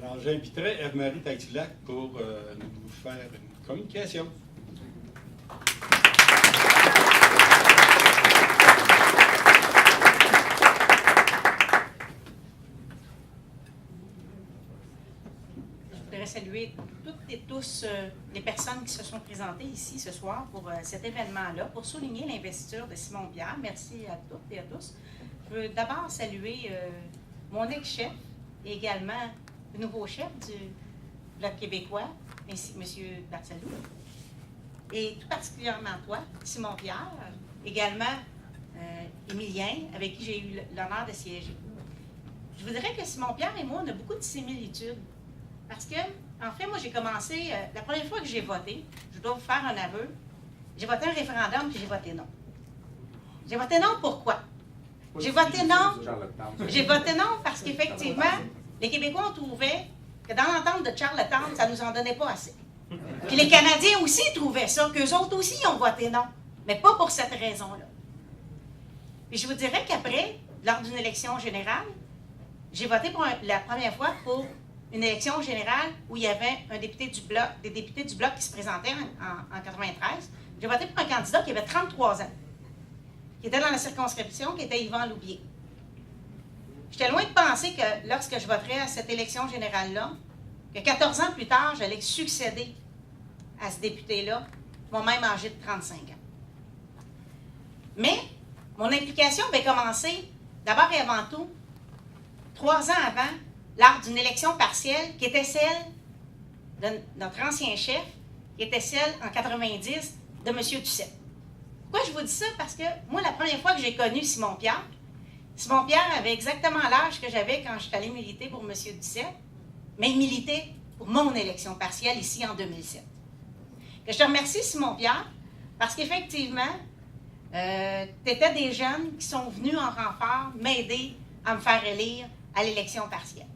Alors, j'inviterai Eve-Marie Taitilac pour nous faire une communication. Je voudrais saluer toutes et tous les personnes qui se sont présentées ici ce soir pour cet événement-là, pour souligner l'investiture de Simon Pierre. Merci à toutes et à tous. Je veux d'abord saluer mon ex-chef et également le nouveau chef du Bloc québécois, ainsi que M. Barcelou. Et tout particulièrement toi, Simon Pierre, également Émilien, avec qui j'ai eu l'honneur de siéger. Je voudrais que Simon Pierre et moi, on a beaucoup de similitudes. Parce que, en fait, moi, j'ai commencé, la première fois que j'ai voté, je dois vous faire un aveu, j'ai voté un référendum puis j'ai voté non. J'ai voté non pourquoi? J'ai voté non. J'ai voté non parce qu'effectivement, les Québécois ont trouvé que dans l'entente de Charlottetown, ça ne nous en donnait pas assez. Puis les Canadiens aussi trouvaient ça, qu'eux autres aussi ont voté non. Mais pas pour cette raison-là. Puis je vous dirais qu'après, lors d'une élection générale, j'ai voté pour la première fois pour une élection générale où il y avait un député du Bloc, des députés du Bloc qui se présentaient en 93. J'ai voté pour un candidat qui avait 33 ans, qui était dans la circonscription, qui était Yvan Loubier. J'étais loin de penser que lorsque je voterais à cette élection générale-là, que 14 ans plus tard, j'allais succéder à ce député-là, moi-même âgé de 35 ans. Mais mon implication avait commencé, d'abord et avant tout, 3 ans avant, lors d'une élection partielle qui était celle de notre ancien chef, qui était celle en 90 de M. Duceppe. Pourquoi je vous dis ça? Parce que moi, la première fois que j'ai connu Simon Pierre avait exactement l'âge que j'avais quand je suis allée militer pour M. Duceppe, mais il militait pour mon élection partielle ici en 2007. Que je te remercie, Simon Pierre, parce qu'effectivement, tu étais des jeunes qui sont venus en renfort m'aider à me faire élire à l'élection partielle.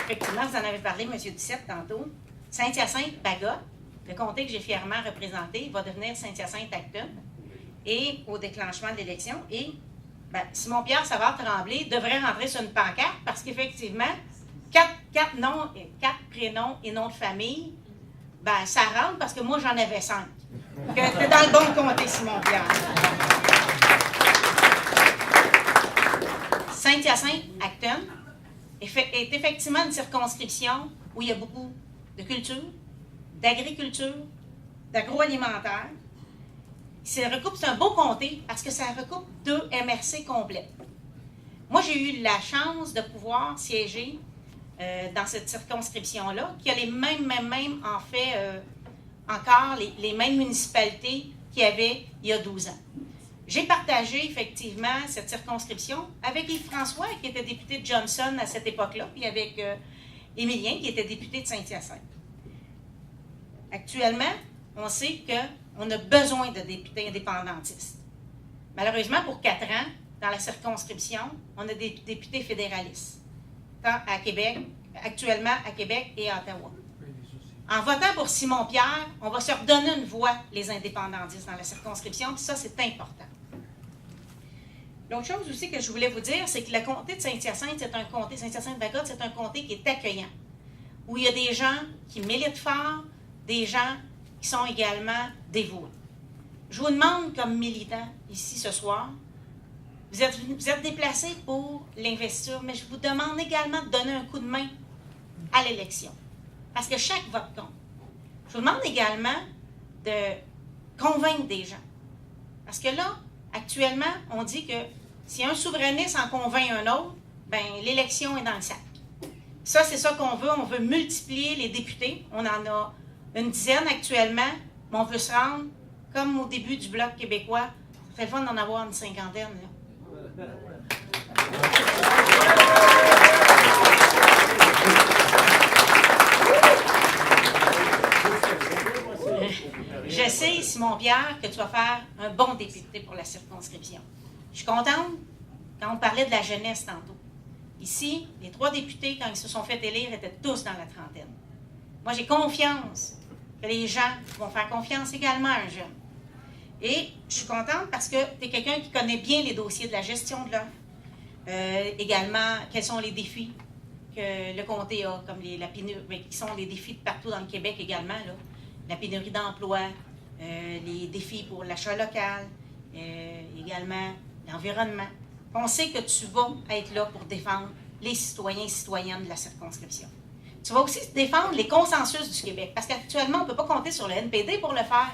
Effectivement, vous en avez parlé, M. Duceppe, tantôt. Saint-Hyacinthe-Bagotte, le comté que j'ai fièrement représenté, va devenir Saint-Hyacinthe-Acton et au déclenchement de l'élection. Et Simon-Pierre Savard-Tremblay devrait rentrer sur une pancarte parce qu'effectivement, quatre prénoms et noms de famille, ça rentre parce que moi, j'en avais 5. Donc, t'es dans le bon comté, Simon-Pierre. Saint-Hyacinthe-Acton est effectivement une circonscription où il y a beaucoup de culture, d'agriculture, d'agroalimentaire. C'est un beau comté parce que ça recoupe 2 MRC complètes. Moi, j'ai eu la chance de pouvoir siéger dans cette circonscription-là, qui a les mêmes en fait, encore les mêmes municipalités qu'il y avait il y a 12 ans. J'ai partagé effectivement cette circonscription avec Yves-François, qui était député de Johnson à cette époque-là, puis avec Émilien, qui était député de Saint-Hyacinthe. Actuellement, on sait qu'on a besoin de députés indépendantistes. Malheureusement, pour 4 ans, dans la circonscription, on a des députés fédéralistes, tant à Québec, actuellement à Québec et à Ottawa. En votant pour Simon Pierre, on va se redonner une voix, les indépendantistes, dans la circonscription, puis ça, c'est important. L'autre chose aussi que je voulais vous dire, c'est que le comté de Saint-Hyacinthe, c'est un comté, Saint-Hyacinthe-Bagotte, c'est un comté qui est accueillant, où il y a des gens qui militent fort, des gens qui sont également dévoués. Je vous demande, comme militant ici ce soir, vous êtes déplacés pour l'investiture, mais je vous demande également de donner un coup de main à l'élection. Parce que chaque vote compte. Je vous demande également de convaincre des gens. Parce que là, actuellement, on dit que si un souverainiste en convainc un autre, l'élection est dans le sac. Ça, c'est ça qu'on veut. On veut multiplier les députés. On en a une dizaine actuellement, mais on veut se rendre, comme au début du Bloc québécois, c'est le fun d'en avoir une cinquantaine, là. Je sais, Simon-Pierre, que tu vas faire un bon député pour la circonscription. Je suis contente quand on parlait de la jeunesse tantôt. Ici, les 3 députés, quand ils se sont fait élire, étaient tous dans la trentaine. Moi, j'ai confiance que les gens vont faire confiance également à un jeune. Et je suis contente parce que tu es quelqu'un qui connaît bien les dossiers de la gestion de l'offre. Également, quels sont les défis que le comté a, comme la pénurie, mais qui sont les défis de partout dans le Québec également, là. La pénurie d'emploi, les défis pour l'achat local, également l'environnement. On sait que tu vas être là pour défendre les citoyens et citoyennes de la circonscription. Tu vas aussi défendre les consensus du Québec, parce qu'actuellement, on ne peut pas compter sur le NPD pour le faire.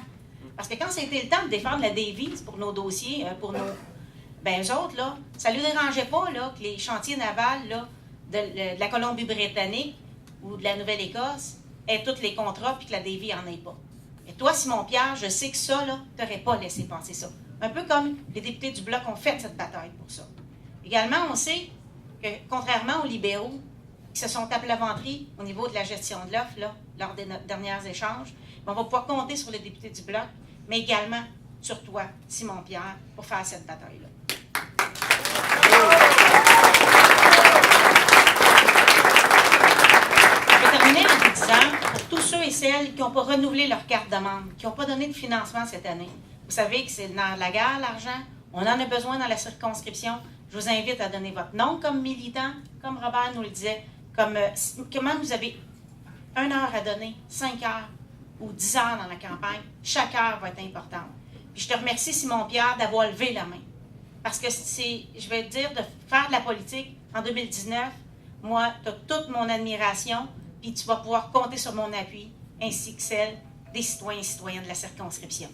Parce que quand c'était le temps de défendre la Davie pour nos dossiers, pour nos... Ben, eux autres, là, ça ne lui dérangeait pas là, que les chantiers navals là, de la Colombie-Britannique ou de la Nouvelle-Écosse aient tous les contrats puis que la Davie n'en ait pas. Et toi, Simon-Pierre, je sais que ça, là, tu n'aurais pas laissé passer ça. Un peu comme les députés du Bloc ont fait cette bataille pour ça. Également, on sait que, contrairement aux libéraux qui se sont tapés la ventrille au niveau de la gestion de l'offre, là, lors des derniers échanges, on va pouvoir compter sur les députés du Bloc, mais également sur toi, Simon-Pierre, pour faire cette bataille-là. Je vais terminer en vous disant, pour tous ceux et celles qui n'ont pas renouvelé leur carte de membre, qui n'ont pas donné de financement cette année, vous savez que c'est le nerf de la guerre, l'argent. On en a besoin dans la circonscription. Je vous invite à donner votre nom comme militant, comme Robert nous le disait, comment vous avez 1 heure à donner, 5 heures ou 10 heures dans la campagne. Chaque heure va être importante. Puis je te remercie, Simon-Pierre, d'avoir levé la main. Parce que c'est, je vais te dire, de faire de la politique en 2019, moi, tu as toute mon admiration, puis tu vas pouvoir compter sur mon appui, ainsi que celle des citoyens et citoyennes de la circonscription.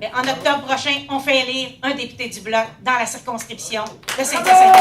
Mais en octobre prochain, on fait élire un député du Bloc dans la circonscription de Saint-Hyacinthe.